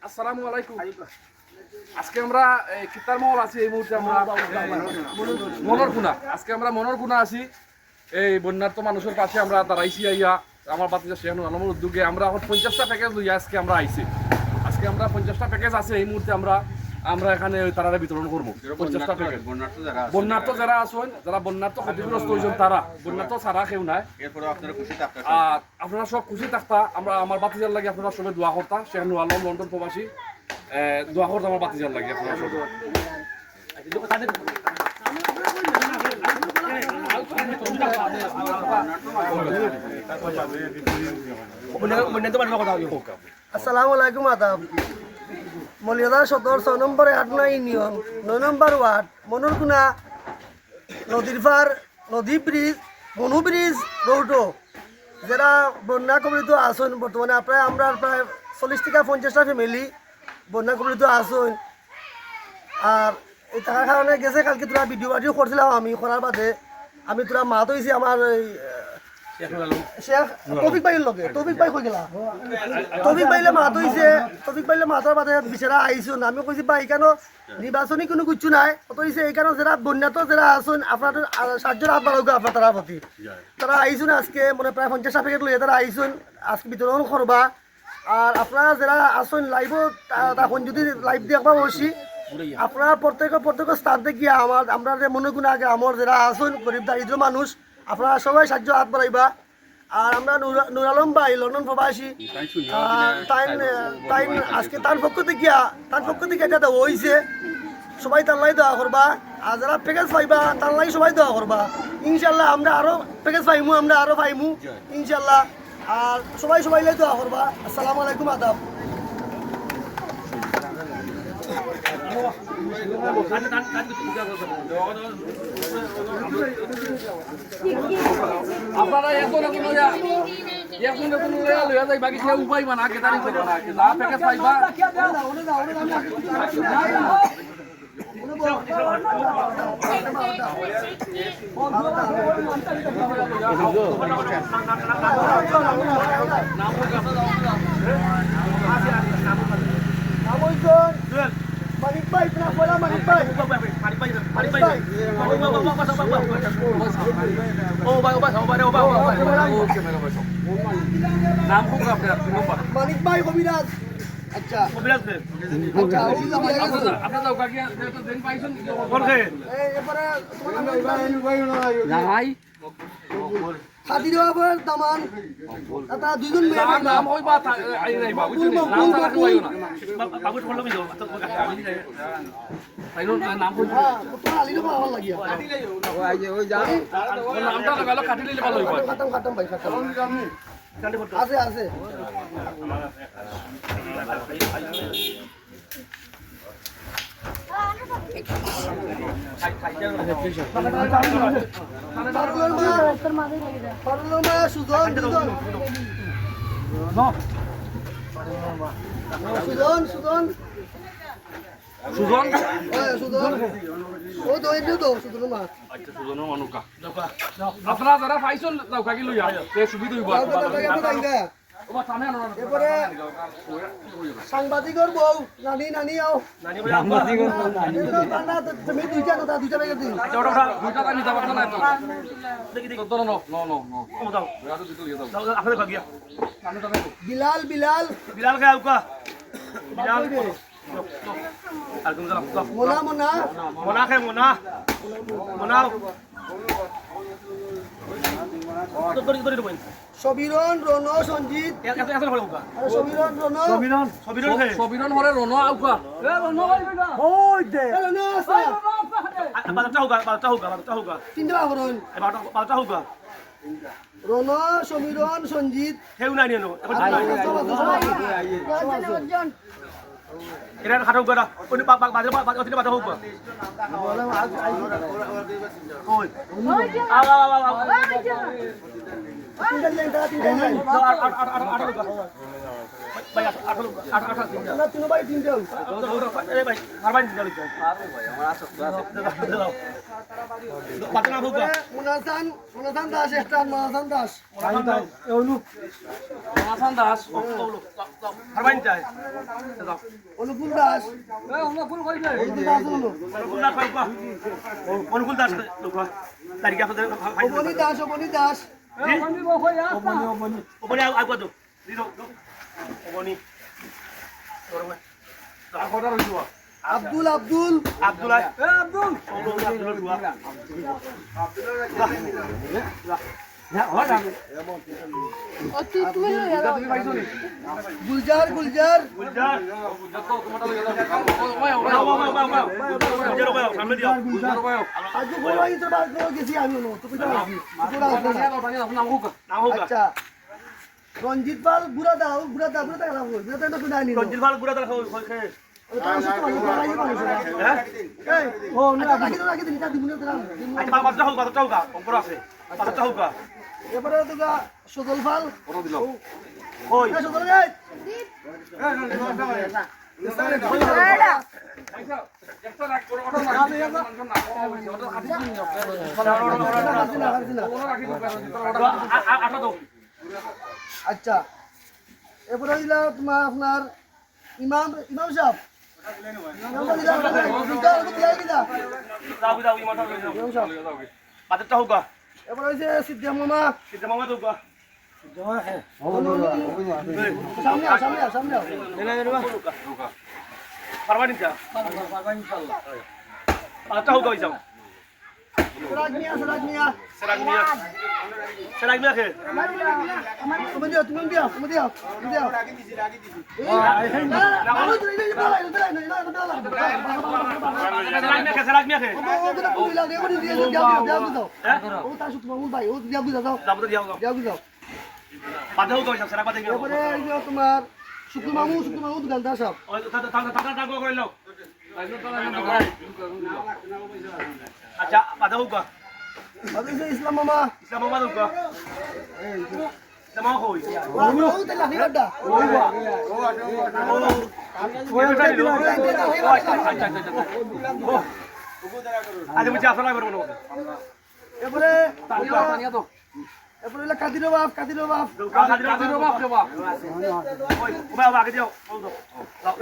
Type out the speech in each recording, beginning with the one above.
আসসালামু আলাইকুম। আজকে আমরা কিতার মহল আছি। এই মুহূর্তে আমরা মনরগুনা। আজকে আমরা মনরগুনা আছি। এই বন্যার্থ মানুষের পাশে আমরা দাঁড়াইছি। আইয়া আমার বাতিজা শেখ নুর আলমের উদ্যোগে আমরা এখন 50টা প্যাকেজ লইয়া আজকে আমরা আইছি। আজকে আমরা 50টা প্যাকেজ আছে। এই মুহূর্তে আমরা এখানে তারা বিতরণ করবো 50টা প্যাকেজ। বন্যার্থ যারা আছেন, যারা বন্যার্থ ক্ষতিগ্রস্ত হয়েছেন, তারা বন্যার্থ ছাড়া কেউ নাই। আর আপনারা সব খুশি থাকতা। আমরা আমার বাতিজার লাগে আপনারা সবাই দোয়া করতা। শেখ নুর আলম লন্ডন প্রবাসী, দোয়া করতাম আমার বাতিজার লাগে আপনারা সবাই। আসসালামু আলাইকুম আদাব। মলিয়াদা সদর 6 নম্বর 8 ইউনিয়ন 9 নম্বর ওয়ার্ড মনরগুনা নদীর পার নদী ব্রিজ বনু ব্রিজ রৌটো যারা বন্যা কবলিত আসুন বর্তমানে আমরা প্রায় 40 থেকে 50টা ফ্যামিলি বন্যা কবলিত আসুন। আর এই টাকার কারণে গেছে কালকে তোরা ভিডিও করছিলাম। আমি করার বাদে আমি তোরা মাত হয়েছি আমার শেখ তৌফিক ভাইয়ের লগে। তৌফিক ভাই কই গেলা? তৌফিক ভাইলে মাত হইছে। তৌফিক ভাইলে মাতার বাদে বিচারা আইছুন। আমি কইছি ভাই কেন নির্বাচনী কোনো কিছু নাই, অত হইছে এই কারণে যারা বন্যাত যারা আসুন আপনাদের সাহায্যের হাত বাড়াবো আপনার তারা প্রতি। তারা আইছুন আজকে মানে প্রায় 50টা প্যাকেট লইয়া তারা আইছুন আজকে বিতরণ করবা। আর আপনারা যারা আসুন লাইভও তখন যদি লাইভ দেখবা বসি আপনারা প্রত্যেক স্থান থেকে আমরা যে মনরগুনা আগে আমার যারা আসুন গরিব দারিদ্র মানুষ আপনারা সবাই সাহায্য হাত বাড়াইবা। আর আমরা নুর আলম ভাই লন্ডন প্রবাসী তাই আজকে তার পক্ষ থেকে এটা দেওয়া হয়েছে। সবাই তার লাই দেওয়া করবা। আর যারা প্যাকেজ পাইবা তার লাই সবাই দেওয়া করবা। ইনশাল্লাহ আমরা আরো প্যাকেজ পাইমু, আমরা আরো পাইমু ইনশাল্লাহ। আর সবাই লাই দেওয়া করবা। আসসালামু আলাইকুম আদাব। আপনারা এখন লইয়া যাই বাকি সে উপায় মানা কেতারি করবা না। যা প্যাকেজ পাইবা Manik Bay, kenapa lah Manik Bay? Oh, obat. नाम खूब आपने Manik Bay, Komidas. अच्छा आपने तो क्या तो दिन पाइसन कौन है ये पर নাই খাদির আবার দামান এটা দুইজন মেয়ে নাম হই বা আই নাই বাবু নাম তারা কইও না বাবু বললো মিলো তাই নাম কই তো আলিনো ভালো লাগিয়া ওই যা নামটা লাগালো কাটি নিলে ভালো হইব। খাতাম ভাই খাতাম আছে সুজন ও দইলে তো সুজন মা আচ্ছা সুজনের মানুকা আপনারা যারা পাইছেন দাও কাকি লইয়া তে সুবিধা হইব। এরপরে সাংবাদিকর বউ নানি আও তুমি দুইটা প্যাকেট দিন দুইটা টাকা নিতে পারতো না তো নো বিলাল গায়কা মোনা সবিরন রণ সঞ্জিত সবিরন হরে রনো আউকা তিনটা বাবরন রণ সমীরন সঞ্জিত এটা খাটাও গড়া কোনি বাজারে বাজারে হোক ওই ভাই আসলে আমরা তিন ভাই তিনটে হই। এই ভাই হারবাইন দিতে লিখো পাতে না ভুকা মনাসান দাস একটা মনাসান দাস হাসান দাস হারবাইন চাই অনুকূল দাস অনুকূল দাস হলো অনুকূল দাস ভাই অনুকূল দাস লোক তারিখ আপনাদের অবনী দাস ওপরে আগবা তো দিও ওপনি কথা রইছো আব্দুল আব্দুল্লাহ আব্দুল আব্দুল দুয়া তুমি পাইছো নি গুলজার গুলজার যত তোমাটা লগে যাও গুলজার ভাই সামনে দিও গুজরাট ভাই আজ বড় ইতর বাদ করে গেছি আমি নো তো পিটা আছি পুরা আছে না। নাম হোক নাম হোগা আচ্ছা রঞ্জিত পাল বুড়া দাও খারাপ হই বুড়া তো না নি রঞ্জিত ভাই বুড়া দা খাই ওটা সুস্থ মানুষ লাগাই মানুষ হ্যাঁ এই ও না রাখি দিন তা দিমু না তারা আচ্ছা বাদটা হোগা অঙ্কুর আছে বাদটা হোগা এবারে তো সদল পাল কথা দিলাম কই সদল গাই আচ্ছা একটা রাখ করে কথা না ওটা খাতি দিন ওটা রাখি আটা দাও আচ্ছা এবারে হইলা তোমার আপনার ইমাম সাহেব দাও ইমানটা লই যাও বাদটা হোগা এবারে হইছে সিদ্ধা মামা কিতে মামা হোগা সামনে পারবানি যা বাদটা হোগা হই যাও সেরাগ মিয়া খে সেরাগ মিয়া খে যাবো দিও বাদটা হোগা হই যাও সেরাগ বাদে গিয়ে তোমার শুক্র মামু দোকানদার সব ওই টাকা টাকা করে নাও আচ্ছা বাদটা হোগা ইসলাম মামা ইসলাম মামা হোগা ইসলাম মামা কই আজ মুঝে আসলা করব না এবারে তানিয়া তো এরপরে কাদির বাপ কাদির বাপ কে বাপ ওই বাবা আগে যাও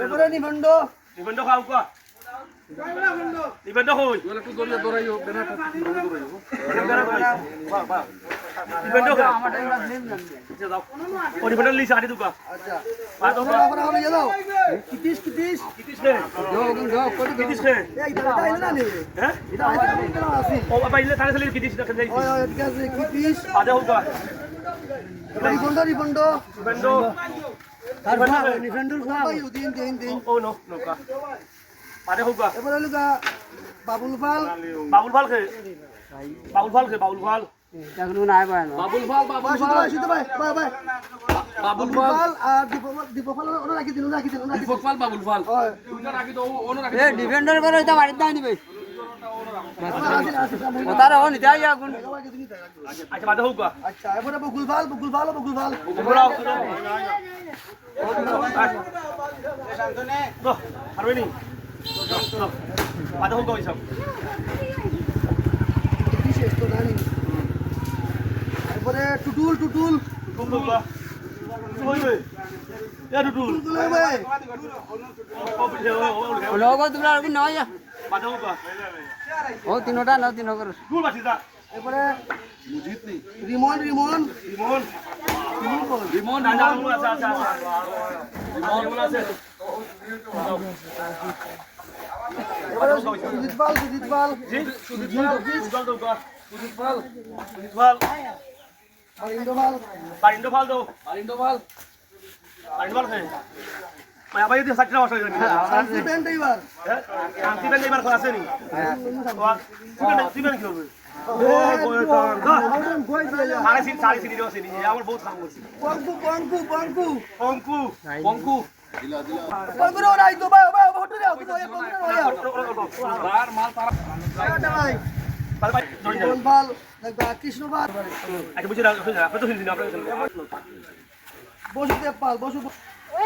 এরপরে নিবন্ধ নিবন্ধ খাও কো নিবন্ধ কই বলে একটু দরিয়া দরাইও বেনাটা দরাইও নিবন্ধ খা আমার টাইম নেম যাও ও নিবন্ধ লিস আড়ি দুকা আচ্ছা বাদ দাও আমরা হবে যাও কিতিস কিতিস নে কিতিস নে এই এটা না নে হ্যাঁ এটা আছে ও বাবা ইলে তারে সালে কিতিস দেখেন যাই ওই ওই ঠিক আছে কিতিস বাদে হোগা নিবন্ধ নিবন্ধ আর নিবন্ধর ভাই দিন ও নো কা বাদে হোগা এবারে লুকা বাবুল পাল বাবুল ভাল খে বাবুল ভাল বাবুল ভাল শুধু ভাই বাই বাবুল বাবুল ভাল পাল আর দীপক পাল ওরা রাখি দিন দীপক পাল বাবুল ভাল ওই দুইটা রাখি দাও ওনো রাখি এ ডিফেন্ডার করে এটা বাড়িতে দাও নিবে ওতার হন যাই আগুন আচ্ছা বাদে হোগা আচ্ছা এবারে বকুল পাল বগুড়া তো পারবেনি বাদে হোগা হইছাম বিশেষ তো জানি এরপরে টুটুল হোগা হইবে এ দুটুল ভাই লোক তোমরা আর নয় বাদে হোগা ও তিনটা না তিন করে দুল বাসি যা এরপরে রিমন রিমন রিমন দাদা আছে আছে রিমন আছে এবারে সুজিত পাল জি সুজিত হোগা সুজিত পাল বারিন্দ ভাল দাও আরিন্দ ভাল খে মায়া ভাই দিয়ে সাকরা বসা গেল শান্তি ব্যান্ড এবার শান্তি বেন এবার আছে নি তুই কি হবে সাড়ে সিটি আছে নি আমার বহুত কাম করছি পঙ্কু অঙ্কু পঙ্কু পঙ্কু রাই তো ভাই হটু যাও তো এই পঙ্কু না তার মাল তারা ভাই ভাই জড়ি যাও পাল দেখবা কৃষ্ণ পাল আচ্ছা বুঝি না আপনি তো হিন্দি না আপনি বসু দেব পাল বসু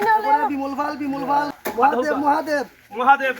তারপরে বিমল পাল মহাদেব মহাদেব